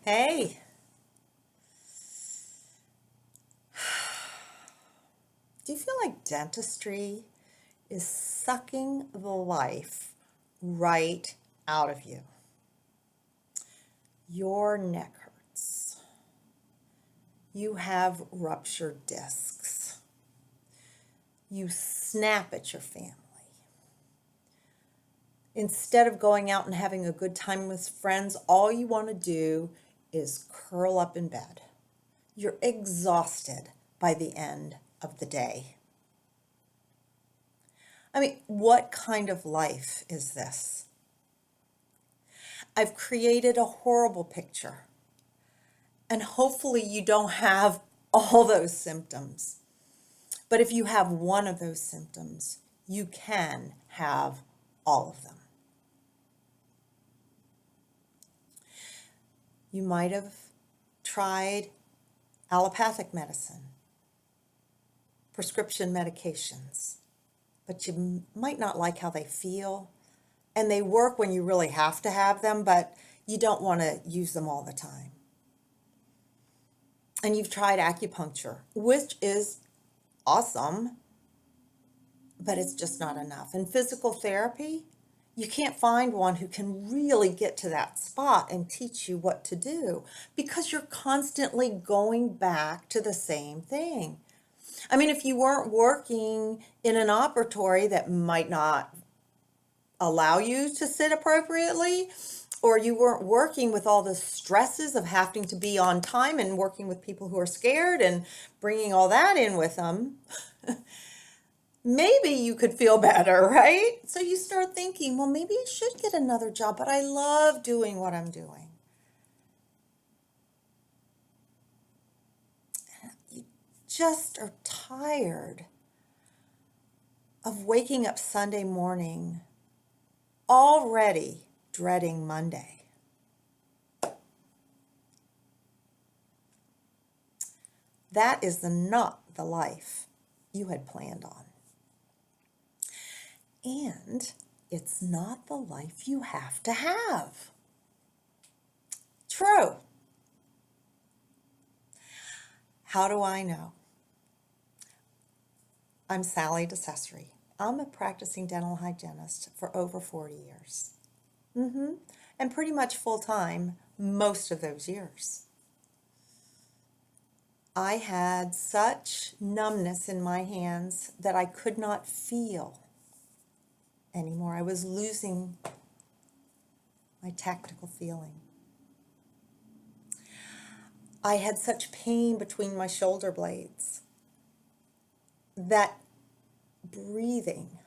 Hey, do you feel like dentistry is sucking the life right out of you? Your neck hurts. You have ruptured discs. You snap at your family. Instead of going out and having a good time with friends, all you want to do is curl up in bed. You're exhausted by the end of the day. I mean, what kind of life is this? I've created a horrible picture, and hopefully you don't have all those symptoms. But if you have one of those symptoms, you can have all of them. You might have tried allopathic medicine, prescription medications, but you might not like how they feel. And they work when you really have to have them, but you don't want to use them all the time. And you've tried acupuncture, which is awesome, but it's just not enough. And physical therapy, you can't find one who can really get to that spot and teach you what to do because you're constantly going back to the same thing. I mean, if you weren't working in an operatory that might not allow you to sit appropriately, or you weren't working with all the stresses of having to be on time and working with people who are scared and bringing all that in with them, maybe you could feel better, right? So you start thinking, well, maybe I should get another job, but I love doing what I'm doing. You just are tired of waking up Sunday morning already dreading Monday. That is not the life you had planned on. And it's not the life you have to have. True. How do I know? I'm Sally DeCessory. I'm a practicing dental hygienist for over 40 years. And pretty much full time most of those years. I had such numbness in my hands that I could not feel anymore. I was losing my tactile feeling. I had such pain between my shoulder blades that breathing,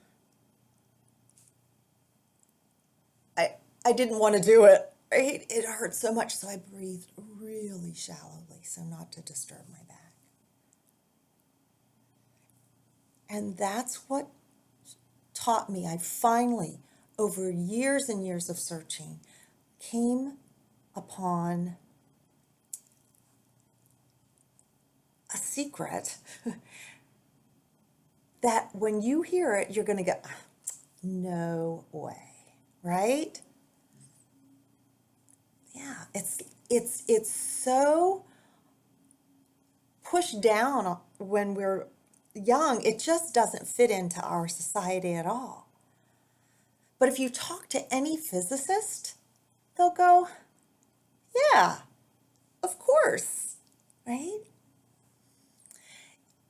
I didn't want to do it. Right? It hurt so much, so I breathed really shallowly so not to disturb my back. And that's what taught me. I finally, over years and years of searching, came upon a secret that when you hear it, you're going to go, no way, right? Yeah, it's so pushed down when we're young. It just doesn't fit into our society at all. But if you talk to any physicist, they'll go, yeah, of course, right?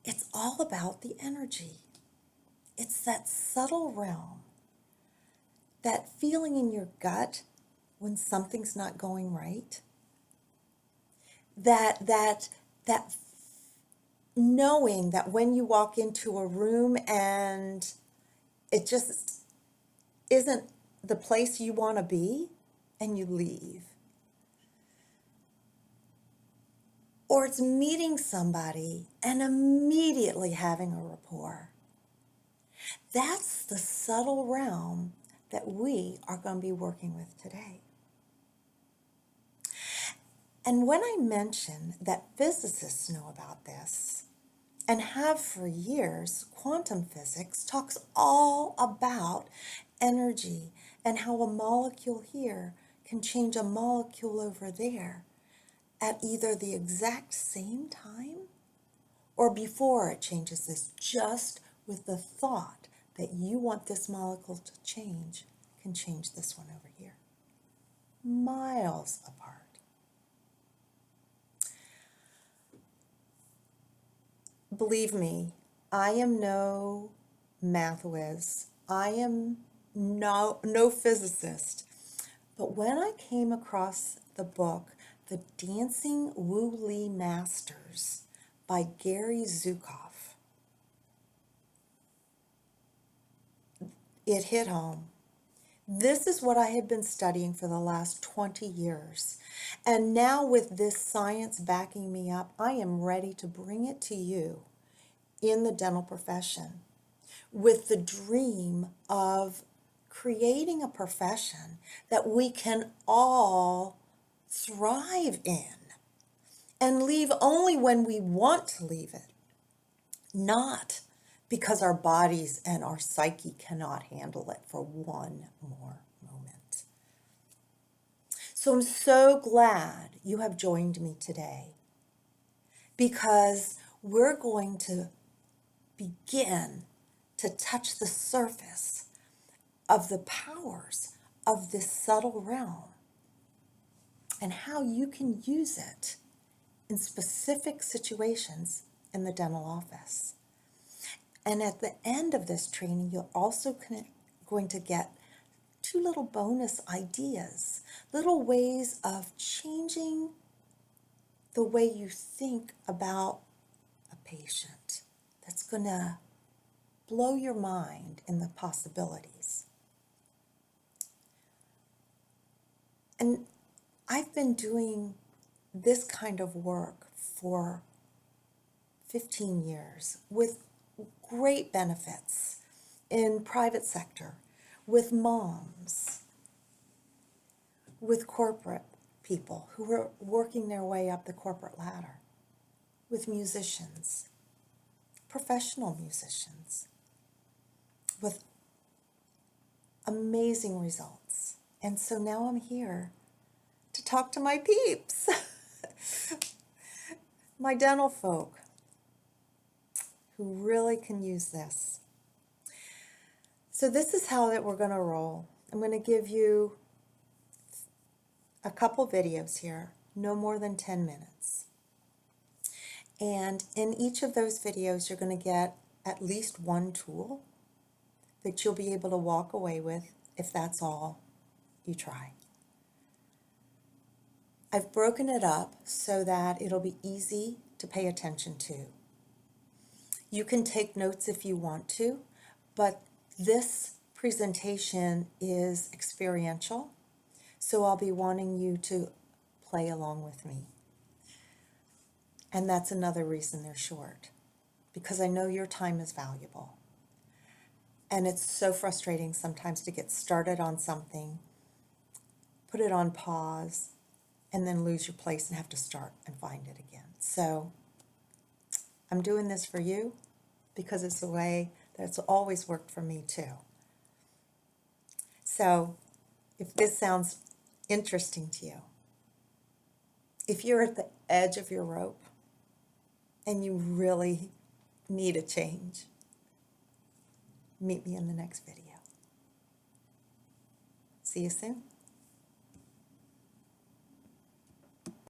It's all about the energy. It's that subtle realm, that feeling in your gut when something's not going right, that knowing that when you walk into a room and it just isn't the place you want to be and you leave. Or it's meeting somebody and immediately having a rapport. That's the subtle realm that we are going to be working with today. And when I mention that physicists know about this and have for years, quantum physics talks all about energy and how a molecule here can change a molecule over there. at either the exact same time or before it changes this, just with the thought that you want this molecule to change, can change this one over here. Miles apart. Believe me, I am no math whiz. I am no physicist. But when I came across the book, The Dancing Wu Li Masters by Gary Zukav, it hit home. This is what I had been studying for the last 20 years. And now with this science backing me up, I am ready to bring it to you in the dental profession with the dream of creating a profession that we can all thrive in and leave only when we want to leave it, not because our bodies and our psyche cannot handle it for one more moment. So I'm so glad you have joined me today, because we're going to begin to touch the surface of the powers of this subtle realm and how you can use it in specific situations in the dental office. And at the end of this training, you're also going to get 2 little bonus ideas, little ways of changing the way you think about a patient. That's going to blow your mind in the possibilities. And I've been doing this kind of work for 15 years with great benefits in private sector, with moms, with corporate people who are working their way up the corporate ladder, with musicians, professional musicians, with amazing results. And so now I'm here to talk to my peeps, my dental folk, who really can use this. So this is how that we're going to roll. I'm going to give you a couple videos here, no more than 10 minutes. And in each of those videos, you're going to get at least one tool that you'll be able to walk away with if that's all you try. I've broken it up so that it'll be easy to pay attention to. You can take notes if you want to, but this presentation is experiential, so I'll be wanting you to play along with me. And that's another reason they're short, because I know your time is valuable. And it's so frustrating sometimes to get started on something, put it on pause, and then lose your place and have to start and find it again. So I'm doing this for you because it's the way that's always worked for me too. So if this sounds interesting to you, if you're at the edge of your rope and you really need a change, meet me in the next video. See you soon.